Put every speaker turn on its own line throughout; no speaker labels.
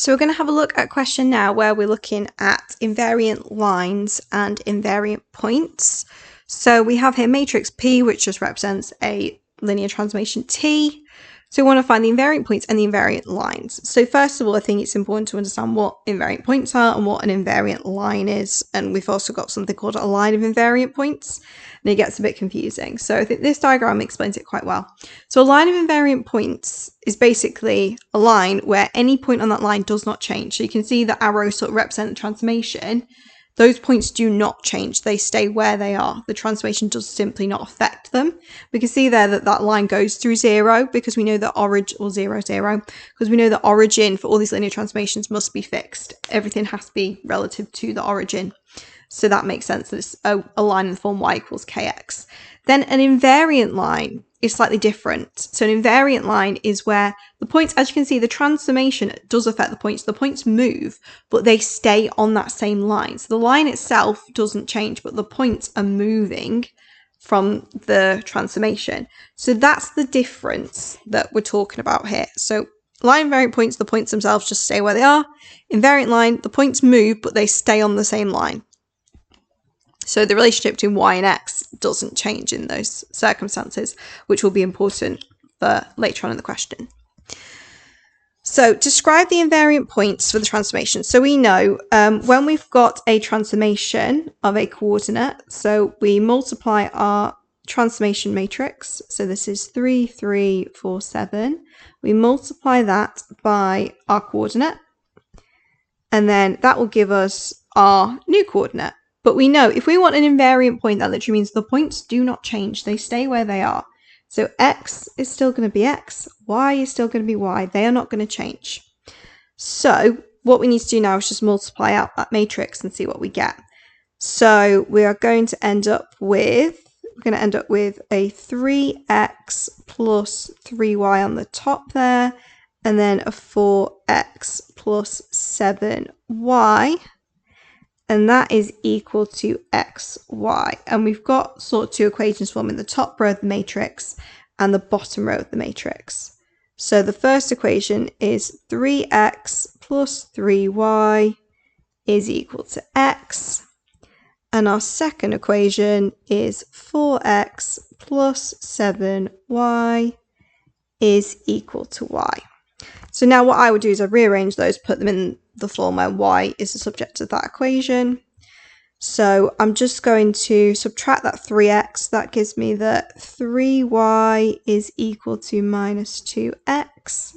So we're going to have a look at a question now where we're looking at invariant lines and invariant points. So we have here matrix P, which just represents a linear transformation T. So we want to find the invariant points and the invariant lines. So first of all, I think it's important to understand what invariant points are and what an invariant line is. And we've also got something called a line of invariant points, and it gets a bit confusing. So I think this diagram explains it quite well. So a line of invariant points is basically a line where any point on that line does not change. So you can see the arrows sort of represent the transformation. Those points do not change. They stay where they are. The transformation does simply not affect them. We can see there that that line goes through 0 because we know the origin, or 0, 0, because we know the origin for all these linear transformations must be fixed. Everything has to be relative to the origin. So that makes sense that it's a line in the form y equals kx. Then an invariant line is slightly different. So an invariant line is where the points, as you can see, the transformation does affect the points. The points move, but they stay on that same line. So the line itself doesn't change, but the points are moving from the transformation. So that's the difference that we're talking about here. So line invariant points, the points themselves just stay where they are. Invariant line, the points move, but they stay on the same line. So the relationship between y and x doesn't change in those circumstances, which will be important for later on in the question. So describe the invariant points for the transformation. So we know when we've got a transformation of a coordinate, so we multiply our transformation matrix. So this is 3, 3, 4, 7. We multiply that by our coordinate, and then that will give us our new coordinate. But we know if we want an invariant point, that literally means the points do not change. They stay where they are. So x is still going to be x, y is still going to be y. They are not going to change. So what we need to do now is just multiply out that matrix and see what we get. So we are going to end up with, a 3x plus 3y on the top there, and then a 4x plus 7y. And that is equal to xy. And we've got sort of two equations forming the top row of the matrix and the bottom row of the matrix. So the first equation is 3x plus 3y is equal to x. And our second equation is 4x plus 7y is equal to y. So now what I would do is I rearrange those, put them in the form where y is the subject of that equation. So I'm just going to subtract that 3x. That gives me that 3y is equal to minus 2x.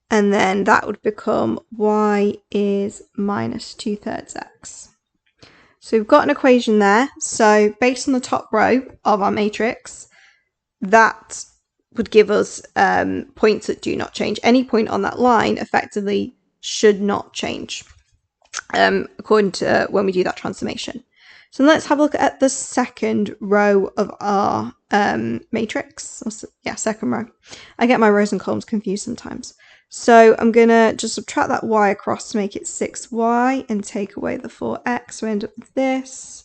And then that would become y is minus 2/3 x. So we've got an equation there. So based on the top row of our matrix, that would give us points that do not change. Any point on that line effectively should not change according to when we do that transformation. So let's have a look at the second row of our matrix. Second row. I get my rows and columns confused sometimes. So I'm going to just subtract that y across to make it 6y and take away the 4x. So we end up with this,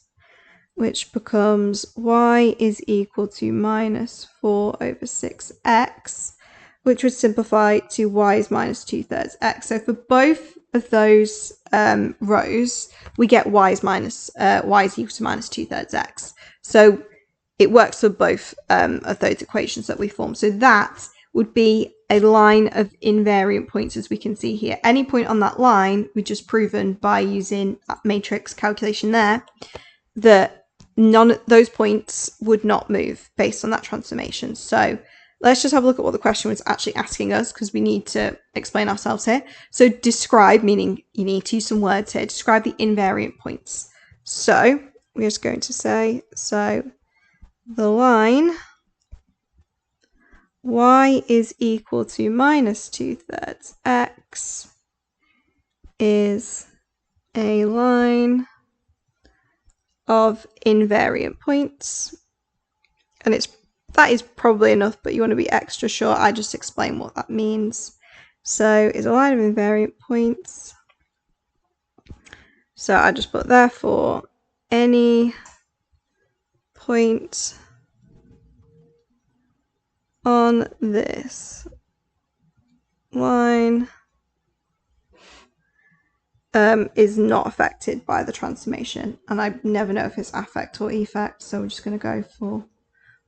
which becomes y is equal to minus 4 over 6x, which would simplify to y is minus 2/3 x. So for both of those rows, we get y is equal to minus 2/3 x. So it works for both of those equations that we form. So that would be a line of invariant points, as we can see here. Any point on that line, we've just proven by using that matrix calculation there, that none of those points would not move based on that transformation. So let's just have a look at what the question was actually asking us, because we need to explain ourselves here. So describe, meaning you need to use some words here, describe the invariant points. So we're just going to say, so the line y is equal to minus 2/3 x is a line of invariant points, and that is probably enough, but you want to be extra sure. I just explain what that means. So it's a line of invariant points. So I just put therefore any point on this line is not affected by the transformation. And I never know if it's affect or effect, so we're just going to go for,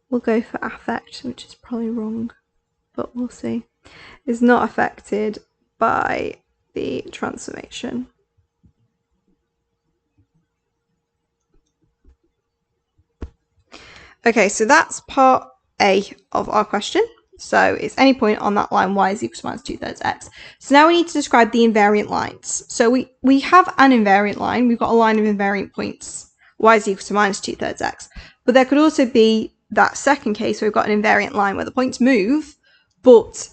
we'll go for affect, which is probably wrong, but we'll see. Is not affected by the transformation. Okay, so that's part A of our question. So it's any point on that line y is equal to minus 2/3 x. So now we need to describe the invariant lines. So we have an invariant line. We've got a line of invariant points. Y is equal to minus 2/3 x. But there could also be that second case where we've got an invariant line where the points move, but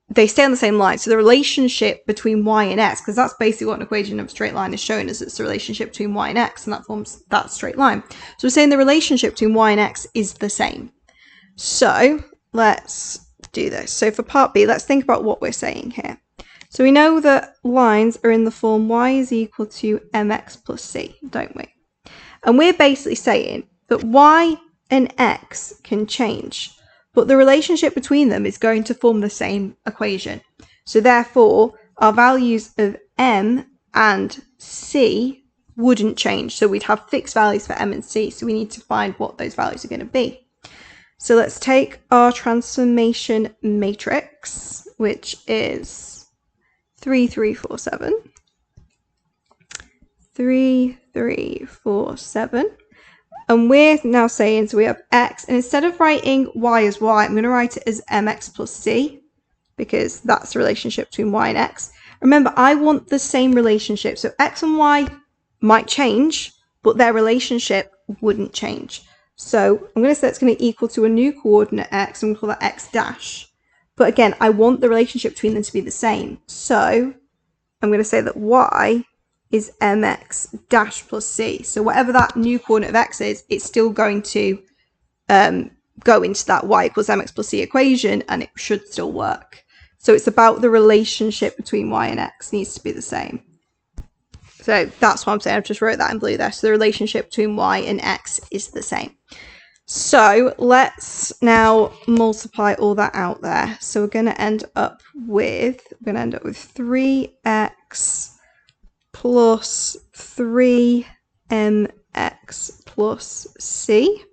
they stay on the same line. So the relationship between y and x, because that's basically what an equation of a straight line is showing us, it's the relationship between y and x, and that forms that straight line. So we're saying the relationship between y and x is the same. So let's do this. So for part B, let's think about what we're saying here. So we know that lines are in the form y is equal to mx plus c, don't we? And we're basically saying that y and x can change, but the relationship between them is going to form the same equation. So therefore, our values of m and c wouldn't change. So we'd have fixed values for m and c, so we need to find what those values are going to be. So let's take our transformation matrix, which is 3, 3, 4, 7. 3, 3, 4, 7. And we're now saying, so we have x, and instead of writing y as y, I'm going to write it as mx plus c, because that's the relationship between y and x. Remember, I want the same relationship. So x and y might change, but their relationship wouldn't change. So I'm going to say it's going to equal to a new coordinate x, and we'll call that x dash. But again, I want the relationship between them to be the same. So I'm going to say that y is mx dash plus c. So whatever that new coordinate of x is, it's still going to go into that y equals mx plus c equation, and it should still work. So it's about the relationship between y and x needs to be the same. So that's what I'm saying. I've just wrote that in blue there. So the relationship between y and x is the same. So let's now multiply all that out there. So we're going to end up with 3x plus 3mx plus c.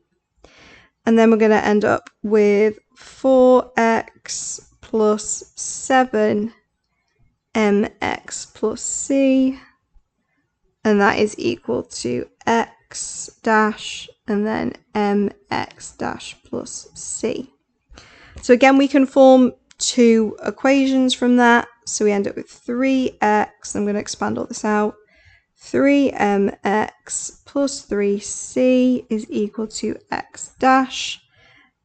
And then we're going to end up with 4x plus 7mx plus c. And that is equal to x dash and then mx dash plus c. So again, we can form two equations from that. So we end up with 3x, I'm going to expand all this out, 3mx plus 3c is equal to x dash.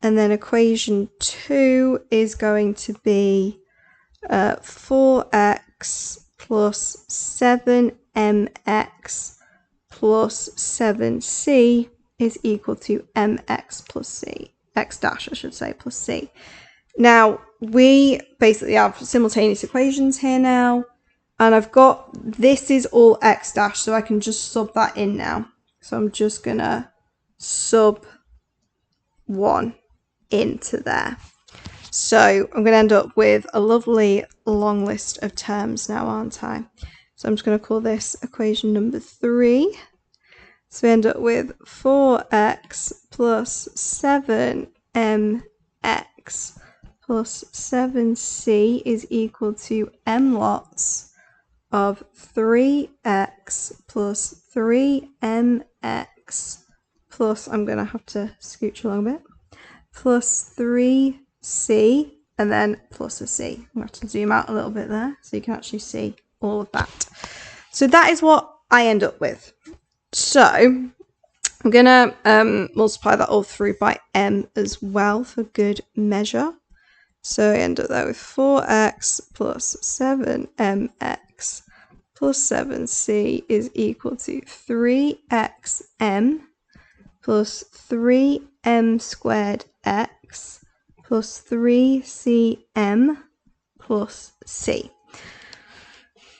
And then equation 2 is going to be 4x plus 7mx plus 7c is equal to mx plus c, x dash I should say, plus c. Now we basically have simultaneous equations here now, and I've got, this is all x dash, so I can just sub that in now. So I'm just gonna sub 1 into there. So I'm going to end up with a lovely long list of terms now, aren't I? So I'm just going to call this equation number 3. So we end up with 4x plus 7mx plus 7c is equal to m lots of 3x plus 3mx plus, I'm going to have to scooch along a bit, plus 3c, and then plus a c. I'm going to have to zoom out a little bit there so you can actually see all of that. So that is what I end up with. So I'm going to multiply that all through by m as well for good measure. So I end up there with 4x plus 7mx plus 7c is equal to 3xm plus 3m squared x plus 3cm plus c.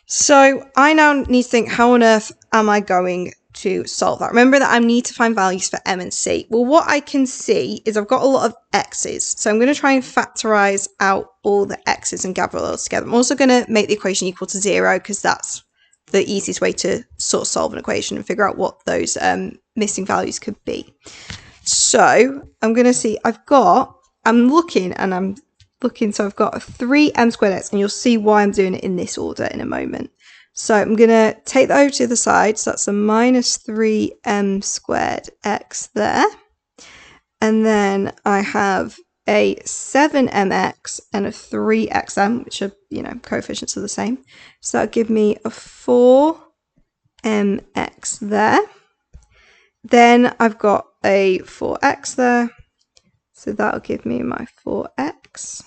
So I now need to think, how on earth am I going to solve that? Remember that I need to find values for m and c. Well, what I can see is I've got a lot of x's. So I'm going to try and factorize out all the x's and gather all those together. I'm also going to make the equation equal to 0 because that's the easiest way to sort of solve an equation and figure out what those missing values could be. So I'm going to see, I'm looking, so I've got a 3m squared x, and you'll see why I'm doing it in this order in a moment. So I'm going to take that over to the side, so that's a minus 3m squared x there. And then I have a 7mx and a 3xm, which are, you know, coefficients are the same. So that'll give me a 4mx there. Then I've got a 4x there. So that'll give me my 4x.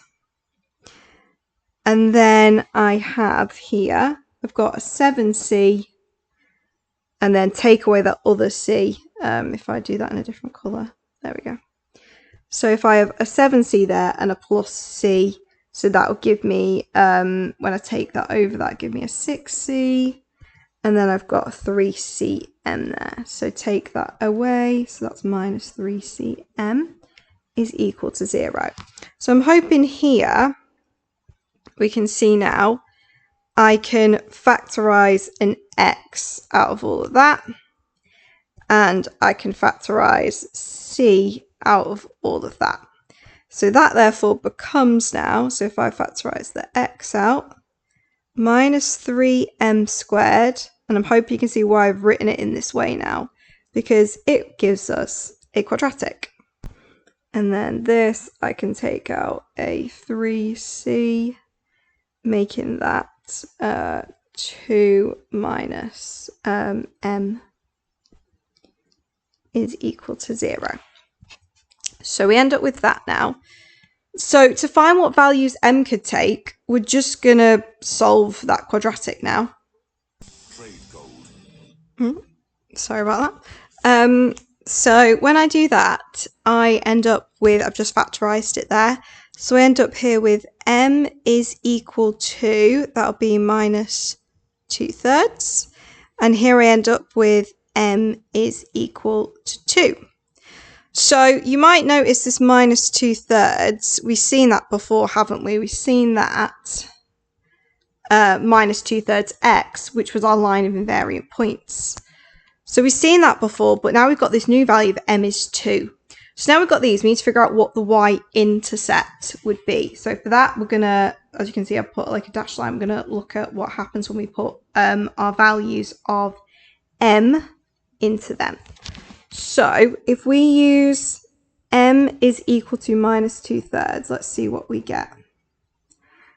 And then I have here, I've got a 7c, and then take away that other c. If I do that in a different colour, there we go. So if I have a 7c there and a plus c, so that will give me, when I take that over, that'll give me a 6c, and then I've got a 3cm there. So take that away, so that's minus 3cm is equal to 0. So I'm hoping here we can see now I can factorise an x out of all of that, and I can factorise c out of all of that. So that therefore becomes now, so if I factorise the x out, minus 3m squared, and I'm hoping you can see why I've written it in this way now, because it gives us a quadratic. And then this, I can take out a 3c, making that 2 minus m is equal to 0. So we end up with that now. So to find what values m could take, we're just going to solve that quadratic now. Sorry about that. So when I do that, I end up with, I've just factorised it there. So I end up here with m is equal to, that'll be minus 2/3. And here I end up with m is equal to 2. So you might notice this minus 2/3. We've seen that before, haven't we? We've seen that minus 2/3 x, which was our line of invariant points. So we've seen that before, but now we've got this new value of m is 2. So now we've got these, we need to figure out what the y-intercept would be. So for that, we're going to, as you can see, I've put like a dashed line. I'm going to look at what happens when we put our values of m into them. So if we use m is equal to minus 2/3, let's see what we get.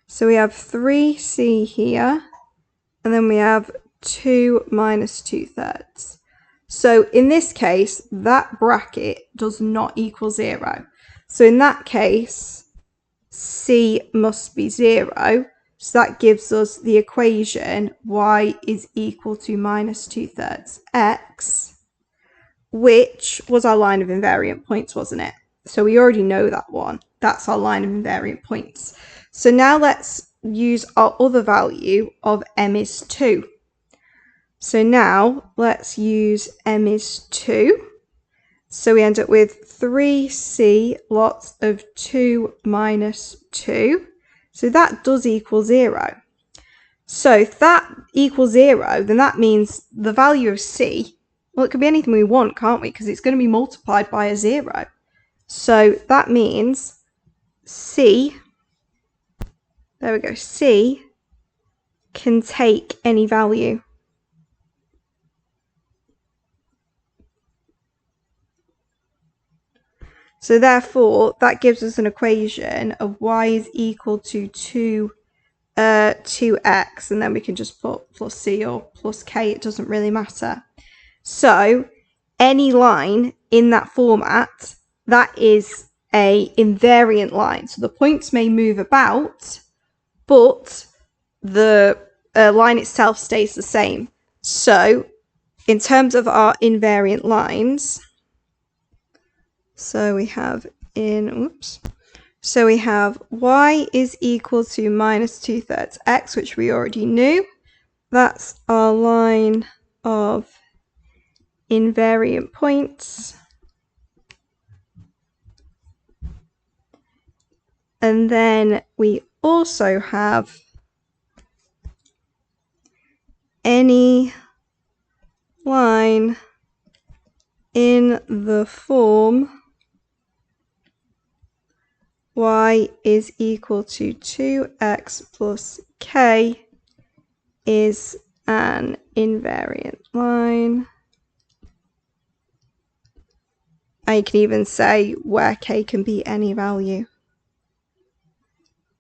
So we have 3c here, and then we have 2 minus 2/3. So in this case, that bracket does not equal 0. So in that case, c must be 0. So that gives us the equation y is equal to minus 2/3 x, which was our line of invariant points, wasn't it? So we already know that one. That's our line of invariant points. So now let's use our other value of m is 2. So now let's use m is 2. So we end up with 3c lots of 2 minus 2. So that does equal 0. So if that equals 0, then that means the value of c, well, it could be anything we want, can't we? Because it's going to be multiplied by a 0. So that means c, there we go, c can take any value. So therefore, that gives us an equation of y is equal to 2x, and then we can just put plus c or plus k, it doesn't really matter. So any line in that format, that is a invariant line. So the points may move about, but the line itself stays the same. So in terms of our invariant lines, so we have so we have y is equal to minus 2/3 x, which we already knew. That's our line of invariant points. And then we also have any line in the form y is equal to 2x plus k is an invariant line. And you can even say where k can be any value.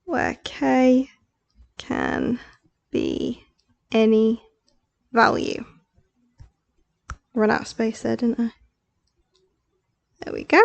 Where k can be any value. Run out of space there, didn't I? There we go.